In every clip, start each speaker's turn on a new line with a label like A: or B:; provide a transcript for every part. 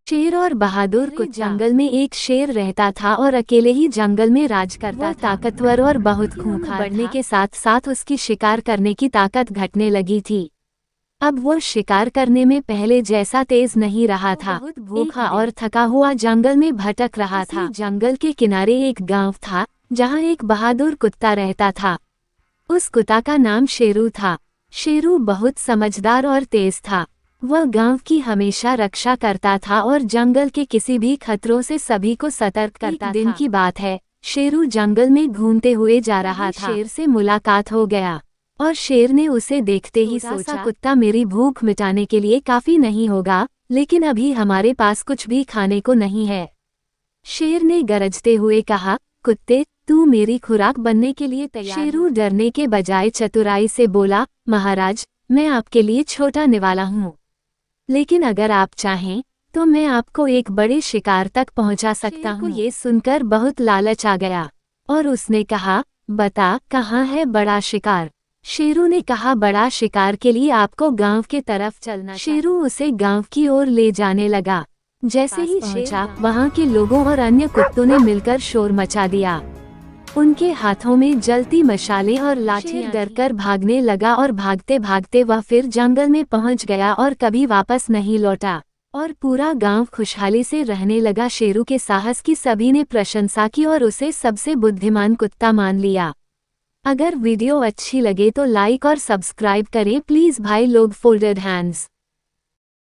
A: शेर और बहादुर कुछ जंगल में एक शेर रहता था और अकेले ही जंगल में राज करता था। ताकतवर और बहुत खूंखार बढ़ने के साथ साथ उसकी शिकार करने की ताकत घटने लगी थी। अब वो शिकार करने में पहले जैसा तेज नहीं रहा था। बहुत भूखा और थका हुआ जंगल में भटक रहा था। जंगल के किनारे एक गांव था जहां एक बहादुर कुत्ता रहता था। उस कुत्ता का नाम शेरू था। शेरू बहुत समझदार और तेज था। वह गांव की हमेशा रक्षा करता था और जंगल के किसी भी खतरों से सभी को सतर्क करता था। एक दिन की बात है, शेरू जंगल में घूमते हुए जा रहा था। शेर से मुलाकात हो गया और शेर ने उसे देखते ही सोचा, कुत्ता मेरी भूख मिटाने के लिए काफी नहीं होगा, लेकिन अभी हमारे पास कुछ भी खाने को नहीं है। शेर ने गरजते हुए कहा, कुत्ते, तू मेरी खुराक बनने के लिए तैयार? शेरू डरने के बजाय चतुराई से बोला, महाराज, मैं आपके लिए छोटा निवाला हूँ, लेकिन अगर आप चाहें तो मैं आपको एक बड़े शिकार तक पहुंचा सकता हूँ। ये सुनकर बहुत लालच आ गया और उसने कहा, बता, कहाँ है बड़ा शिकार? शेरू ने कहा, बड़ा शिकार के लिए आपको गांव के तरफ चलना। शेरू उसे गांव की ओर ले जाने लगा। जैसे ही पहुंचा, वहां के लोगों और अन्य कुत्तों ने मिलकर शोर मचा दिया। उनके हाथों में जलती मशालें और लाठियां। डरकर भागने लगा और भागते भागते वह फिर जंगल में पहुंच गया और कभी वापस नहीं लौटा। और पूरा गांव खुशहाली से रहने लगा। शेरू के साहस की सभी ने प्रशंसा की और उसे सबसे बुद्धिमान कुत्ता मान लिया। अगर वीडियो अच्छी लगे तो लाइक और सब्सक्राइब करें प्लीज भाई लोग। Folded hands.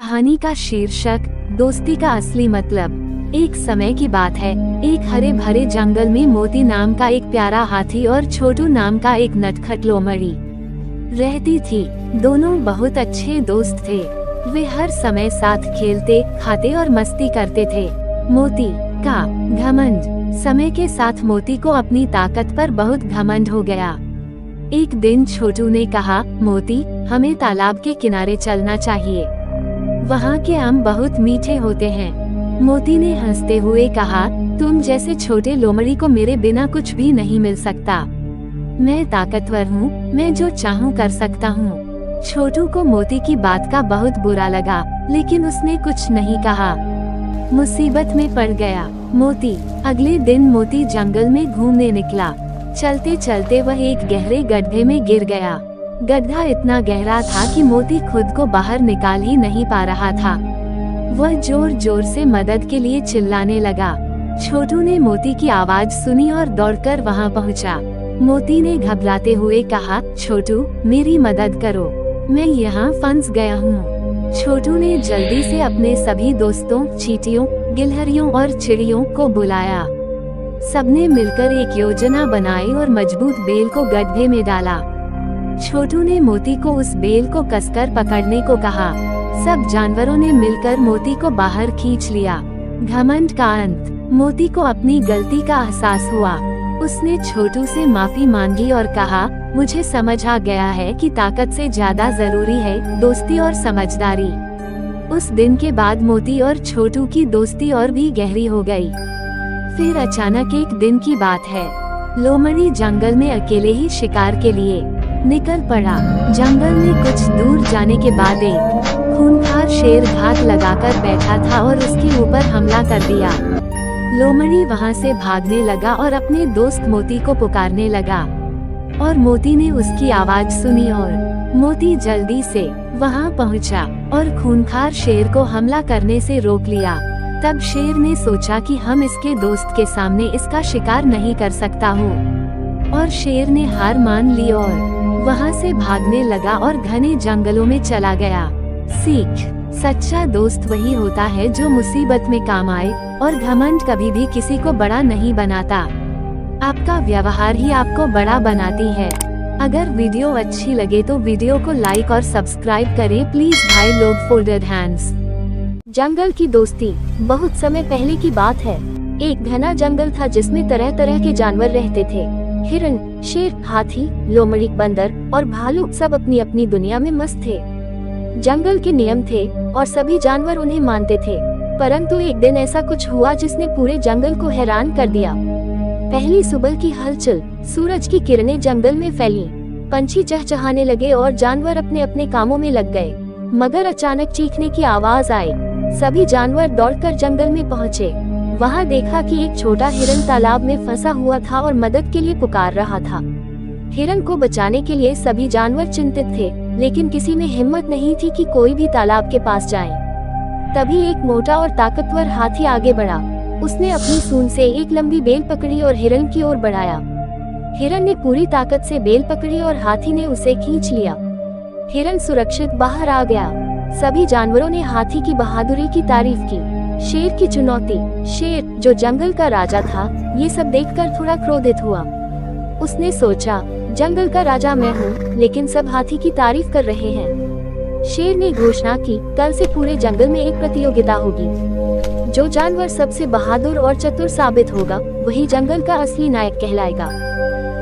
A: कहानी का शीर्षक, दोस्ती का असली मतलब। एक समय की बात है, एक हरे भरे जंगल में मोती नाम का एक प्यारा हाथी और छोटू नाम का एक नटखट लोमड़ी रहती थी। दोनों बहुत अच्छे दोस्त थे। वे हर समय साथ खेलते, खाते और मस्ती करते थे। मोती का घमंड। समय के साथ मोती को अपनी ताकत पर बहुत घमंड हो गया। एक दिन छोटू ने कहा, मोती, हमें तालाब के किनारे चलना चाहिए। वहाँ के आम बहुत मीठे होते हैं। मोती ने हंसते हुए कहा, तुम जैसे छोटे लोमड़ी को मेरे बिना कुछ भी नहीं मिल सकता। मैं ताकतवर हूँ, मैं जो चाहूँ कर सकता हूँ। छोटू को मोती की बात का बहुत बुरा लगा, लेकिन उसने कुछ नहीं कहा। मुसीबत में पड़ गया मोती। अगले दिन मोती जंगल में घूमने निकला। चलते चलते वह एक गहरे गड्ढे में गिर गया। गड्ढा इतना गहरा था कि मोती खुद को बाहर निकाल ही नहीं पा रहा था। वह जोर जोर से मदद के लिए चिल्लाने लगा। छोटू ने मोती की आवाज सुनी और दौड़कर वहां पहुंचा। मोती ने घबराते हुए कहा, छोटू, मेरी मदद करो, मैं यहाँ फंस गया हूँ। छोटू ने जल्दी से अपने सभी दोस्तों, चींटियों, गिलहरियों और चिड़ियों को बुलाया। सबने मिलकर एक योजना बनाई और मजबूत बेल को गड्ढे में डाला। छोटू ने मोती को उस बेल को कसकर पकड़ने को कहा। सब जानवरों ने मिलकर मोती को बाहर खींच लिया। घमंड का अंत। मोती को अपनी गलती का एहसास हुआ। उसने छोटू से माफी मांगी और कहा, मुझे समझ आ गया है कि ताकत से ज्यादा जरूरी है दोस्ती और समझदारी। उस दिन के बाद मोती और छोटू की दोस्ती और भी गहरी हो गई। फिर अचानक एक दिन की बात है, लोमड़ी जंगल में अकेले ही शिकार के लिए निकल पड़ा। जंगल में कुछ दूर जाने के बाद एक खूंखार शेर घात लगाकर बैठा था और उसके ऊपर हमला कर दिया। लोमड़ी वहां से भागने लगा और अपने दोस्त मोती को पुकारने लगा और मोती ने उसकी आवाज सुनी और मोती जल्दी से वहां पहुंचा और खूंखार शेर को हमला करने से रोक लिया। तब शेर ने सोचा कि हम इसके दोस्त के सामने इसका शिकार नहीं कर सकता हूँ और शेर ने हार मान ली और वहां से भागने लगा और घने जंगलों में चला गया। सीख, सच्चा दोस्त वही होता है जो मुसीबत में काम आए और घमंड कभी भी किसी को बड़ा नहीं बनाता। आपका व्यवहार ही आपको बड़ा बनाती है। अगर वीडियो अच्छी लगे तो वीडियो को लाइक और सब्सक्राइब करें प्लीज भाई लोग। Folded hands.
B: जंगल की दोस्ती। बहुत समय पहले की बात है। एक घना जंगल था जिसमें तरह तरह के जानवर रहते थे। हिरण, शेर, हाथी, लोमड़ी, बंदर और भालू सब अपनी अपनी दुनिया में मस्त थे। जंगल के नियम थे और सभी जानवर उन्हें मानते थे। परंतु एक दिन ऐसा कुछ हुआ जिसने पूरे जंगल को हैरान कर दिया। पहली सुबह की हलचल, सूरज की किरणें जंगल में फैली, पंछी चहचहाने लगे और जानवर अपने अपने कामों में लग गए। मगर अचानक चीखने की आवाज आई। सभी जानवर दौड़कर जंगल में पहुँचे। वहाँ देखा कि एक छोटा हिरन तालाब में फंसा हुआ था और मदद के लिए पुकार रहा था। हिरन को बचाने के लिए सभी जानवर चिंतित थे, लेकिन किसी में हिम्मत नहीं थी कि कोई भी तालाब के पास जाए। तभी एक मोटा और ताकतवर हाथी आगे बढ़ा। उसने अपनी सूंड से एक लंबी बेल पकड़ी और हिरन की ओर बढ़ाया। हिरन ने पूरी ताकत से बेल पकड़ी और हाथी ने उसे खींच लिया। हिरन सुरक्षित बाहर आ गया। सभी जानवरों ने हाथी की बहादुरी की तारीफ की। शेर की चुनौती। शेर, जो जंगल का राजा था, ये सब देखकर थोड़ा क्रोधित हुआ। उसने सोचा, जंगल का राजा मैं हूँ, लेकिन सब हाथी की तारीफ कर रहे हैं। शेर ने घोषणा की, कल से पूरे जंगल में एक प्रतियोगिता होगी। जो जानवर सबसे बहादुर और चतुर साबित होगा, वही जंगल का असली नायक कहलाएगा।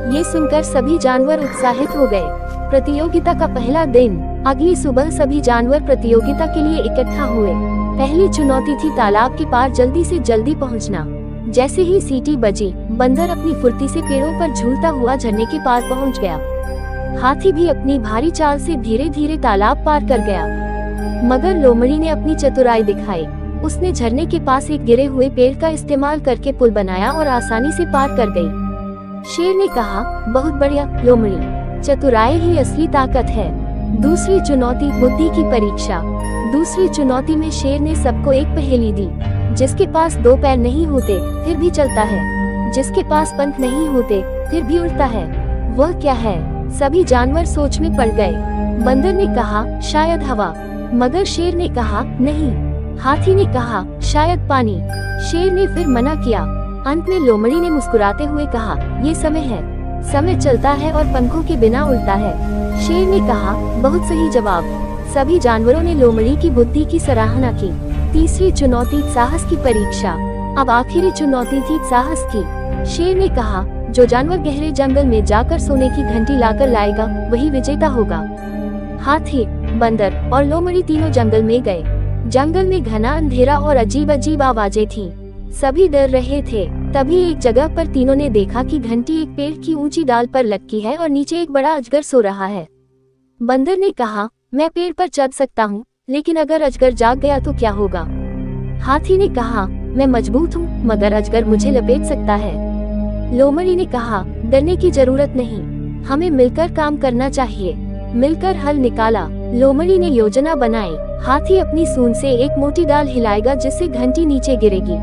B: ये सुनकर सभी जानवर उत्साहित हो गए। प्रतियोगिता का पहला दिन। अगली सुबह सभी जानवर प्रतियोगिता के लिए इकट्ठा हुए। पहली चुनौती थी तालाब के पार जल्दी से जल्दी पहुंचना। जैसे ही सीटी बजी, बंदर अपनी फुर्ती से पेड़ों पर झूलता हुआ झरने के पार पहुंच गया। हाथी भी अपनी भारी चाल से धीरे धीरे तालाब पार कर गया। मगर लोमड़ी ने अपनी चतुराई दिखाई। उसने झरने के पास एक गिरे हुए पेड़ का इस्तेमाल करके पुल बनाया और आसानी से पार कर गई। शेर ने कहा, बहुत बढ़िया लोमड़ी, चतुराई ही असली ताकत है। दूसरी चुनौती, बुद्धि की परीक्षा। दूसरी चुनौती में शेर ने सबको एक पहेली दी। जिसके पास दो पैर नहीं होते फिर भी चलता है, जिसके पास पंख नहीं होते फिर भी उड़ता है, वह क्या है? सभी जानवर सोच में पड़ गए। बंदर ने कहा, शायद हवा। मगर शेर ने कहा, नहीं। हाथी ने कहा, शायद पानी। शेर ने फिर मना किया। अंत में लोमड़ी ने मुस्कुराते हुए कहा, ये समय है। समय चलता है और पंखों के बिना उड़ता है। शेर ने कहा, बहुत सही जवाब। सभी जानवरों ने लोमड़ी की बुद्धि की सराहना की। तीसरी चुनौती, साहस की परीक्षा। अब आखिरी चुनौती थी साहस की। शेर ने कहा, जो जानवर गहरे जंगल में जाकर सोने की घंटी लाकर लाएगा, वही विजेता होगा। हाथी, बंदर और लोमड़ी तीनों जंगल में गए। जंगल में घना अंधेरा और अजीब अजीब आवाजें थीं। सभी डर रहे थे। तभी एक जगह पर तीनों ने देखा कि घंटी एक पेड़ की ऊंची डाल पर लटकी है और नीचे एक बड़ा अजगर सो रहा है। बंदर ने कहा, मैं पेड़ पर चढ़ सकता हूँ, लेकिन अगर अजगर जाग गया तो क्या होगा? हाथी ने कहा, मैं मजबूत हूँ, मगर अजगर मुझे लपेट सकता है। लोमड़ी ने कहा, डरने की जरूरत नहीं, हमें मिलकर काम करना चाहिए। मिलकर हल निकाला। लोमड़ी ने योजना बनाई। हाथी अपनी सूंड से एक मोटी डाल हिलाएगा जिससे घंटी नीचे गिरेगी।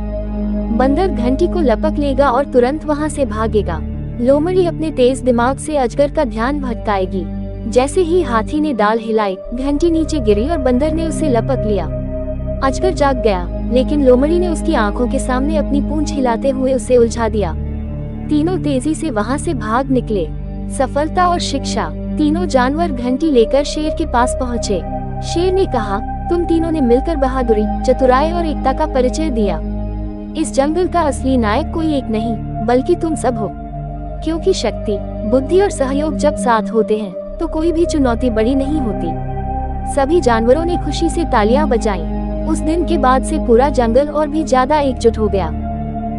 B: बंदर घंटी को लपक लेगा और तुरंत वहाँ से भागेगा। लोमड़ी अपने तेज दिमाग से अजगर का ध्यान भटकाएगी। जैसे ही हाथी ने डाल हिलाई, घंटी नीचे गिरी और बंदर ने उसे लपक लिया। अजगर जाग गया, लेकिन लोमड़ी ने उसकी आंखों के सामने अपनी पूंछ हिलाते हुए उसे उलझा दिया। तीनों तेजी से वहाँ से भाग निकले। सफलता और शिक्षा। तीनों जानवर घंटी लेकर शेर के पास पहुँचे। शेर ने कहा, तुम तीनों ने मिलकर बहादुरी, चतुराई और एकता का परिचय दिया। इस जंगल का असली नायक कोई एक नहीं, बल्कि तुम सब हो। क्योंकि शक्ति, बुद्धि और सहयोग जब साथ होते हैं, तो कोई भी चुनौती बड़ी नहीं होती। सभी जानवरों ने खुशी से तालियां बजाईं। उस दिन के बाद से पूरा जंगल और भी ज्यादा एकजुट हो गया।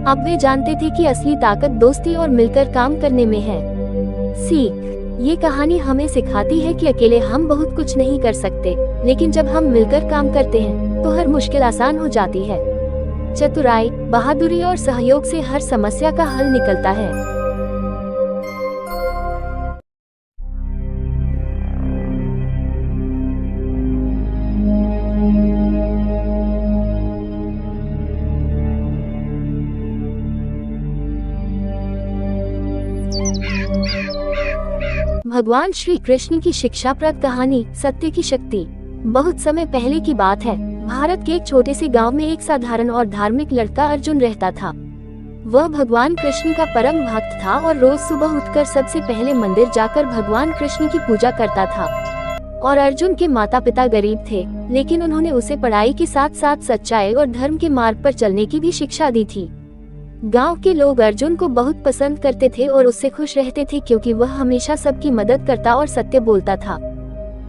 B: अब वे जानते थे कि असली ताकत दोस्ती और मिलकर काम करने में है। सीख। ये कहानी हमें सिखाती है कि अकेले हम बहुत कुछ नहीं कर सकते, लेकिन जब हम मिलकर काम करते हैं, तो हर मुश्किल आसान हो जाती है। चतुराई, बहादुरी और सहयोग से हर समस्या का हल निकलता है। भगवान श्री कृष्ण की शिक्षाप्रद कहानी, सत्य की शक्ति। बहुत समय पहले की बात है। भारत के एक छोटे से गांव में एक साधारण और धार्मिक लड़का अर्जुन रहता था। वह भगवान कृष्ण का परम भक्त था और रोज सुबह उठकर सबसे पहले मंदिर जाकर भगवान कृष्ण की पूजा करता था। और अर्जुन के माता पिता गरीब थे, लेकिन उन्होंने उसे पढ़ाई के साथ साथ सच्चाई और धर्म के मार्ग पर चलने की भी शिक्षा दी थी। गांव के लोग अर्जुन को बहुत पसंद करते थे और उससे खुश रहते थे, क्योंकि वह हमेशा सबकी मदद करता और सत्य बोलता था।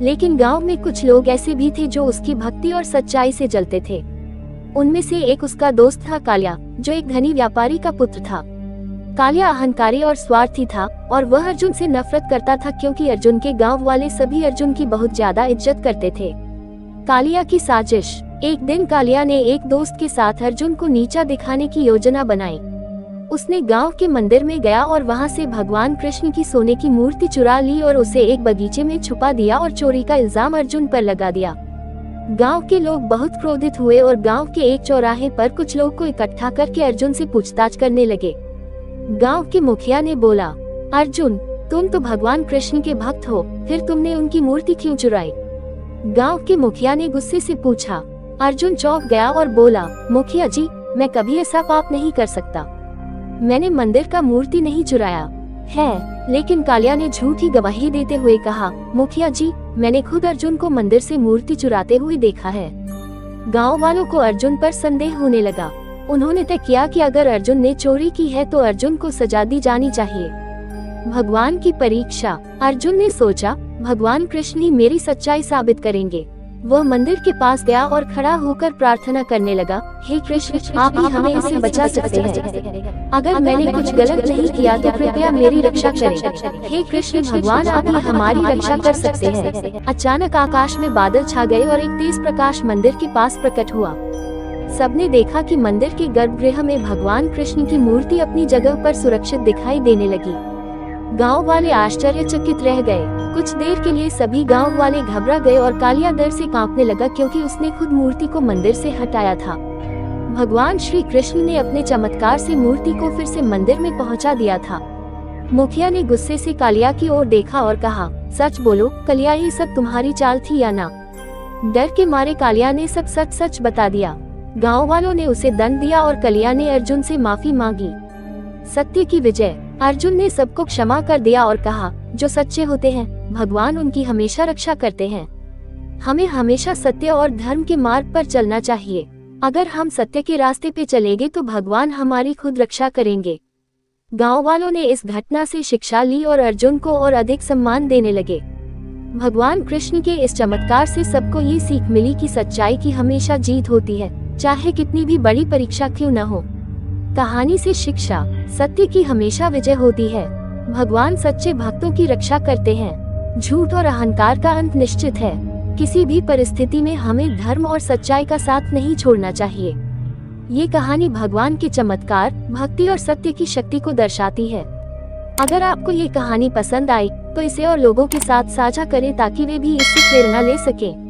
B: लेकिन गांव में कुछ लोग ऐसे भी थे जो उसकी भक्ति और सच्चाई से जलते थे। उनमें से एक उसका दोस्त था कालिया, जो एक धनी व्यापारी का पुत्र था। कालिया अहंकारी और स्वार्थी था और वह अर्जुन से नफरत करता था, क्योंकि अर्जुन के गांव वाले सभी अर्जुन की बहुत ज्यादा इज्जत करते थे। कालिया की साजिश। एक दिन कालिया ने एक दोस्त के साथ अर्जुन को नीचा दिखाने की योजना बनाई। उसने गांव के मंदिर में गया और वहां से भगवान कृष्ण की सोने की मूर्ति चुरा ली और उसे एक बगीचे में छुपा दिया और चोरी का इल्जाम अर्जुन पर लगा दिया। गांव के लोग बहुत क्रोधित हुए और गांव के एक चौराहे पर कुछ लोग को इकट्ठा करके अर्जुन से पूछताछ करने लगे। गांव के मुखिया ने बोला, अर्जुन, तुम तो भगवान कृष्ण के भक्त हो, फिर तुमने उनकी मूर्ति क्यों चुराई? गांव के मुखिया ने गुस्से से पूछा। अर्जुन चौंक गया और बोला, मुखिया जी, मैं कभी ऐसा पाप नहीं कर सकता। मैंने मंदिर का मूर्ति नहीं चुराया है। लेकिन कालिया ने झूठी गवाही देते हुए कहा, मुखिया जी, मैंने खुद अर्जुन को मंदिर से मूर्ति चुराते हुए देखा है। गांव वालों को अर्जुन पर संदेह होने लगा। उन्होंने तय किया कि अगर अर्जुन ने चोरी की है तो अर्जुन को सजा दी जानी चाहिए। भगवान की परीक्षा। अर्जुन ने सोचा, भगवान कृष्ण ही मेरी सच्चाई साबित करेंगे। वह मंदिर के पास गया और खड़ा होकर प्रार्थना करने लगा, हे कृष्ण, आप ही हमें इससे बचा सकते हैं। अगर मैंने कुछ गलत नहीं किया तो कृपया मेरी रक्षा करें। हे कृष्ण भगवान, आप ही हमारी रक्षा कर सकते हैं। अचानक आकाश में बादल छा गए और एक तेज प्रकाश मंदिर के पास प्रकट हुआ। सबने देखा कि मंदिर के गर्भगृह में भगवान कृष्ण की मूर्ति अपनी जगह पर सुरक्षित दिखाई देने लगी। गांव वाले आश्चर्यचकित रह गए। कुछ देर के लिए सभी गांव वाले घबरा गए और कालिया डर से कांपने लगा, क्योंकि उसने खुद मूर्ति को मंदिर से हटाया था। भगवान श्री कृष्ण ने अपने चमत्कार से मूर्ति को फिर से मंदिर में पहुंचा दिया था। मुखिया ने गुस्से से कालिया की ओर देखा और कहा, सच बोलो कालिया, ये सब तुम्हारी चाल थी या ना? डर के मारे कालिया ने सब सच सच बता दिया। गाँव वालों ने उसे दंड दिया और कालिया ने अर्जुन से माफी मांगी। सत्य की विजय। अर्जुन ने सबको क्षमा कर दिया और कहा, जो सच्चे होते हैं भगवान उनकी हमेशा रक्षा करते हैं। हमें हमेशा सत्य और धर्म के मार्ग पर चलना चाहिए। अगर हम सत्य के रास्ते पे चलेंगे तो भगवान हमारी खुद रक्षा करेंगे। गांव वालों ने इस घटना से शिक्षा ली और अर्जुन को और अधिक सम्मान देने लगे। भगवान कृष्ण के इस चमत्कार से सबको ये सीख मिली कि सच्चाई की हमेशा जीत होती है, चाहे कितनी भी बड़ी परीक्षा क्यों न हो। कहानी से शिक्षा। सत्य की हमेशा विजय होती है। भगवान सच्चे भक्तों की रक्षा करते हैं। झूठ और अहंकार का अंत निश्चित है। किसी भी परिस्थिति में हमें धर्म और सच्चाई का साथ नहीं छोड़ना चाहिए। ये कहानी भगवान के चमत्कार, भक्ति और सत्य की शक्ति को दर्शाती है। अगर आपको ये कहानी पसंद आई तो इसे और लोगों के साथ साझा करें ताकि वे भी इससे प्रेरणा ले सकें।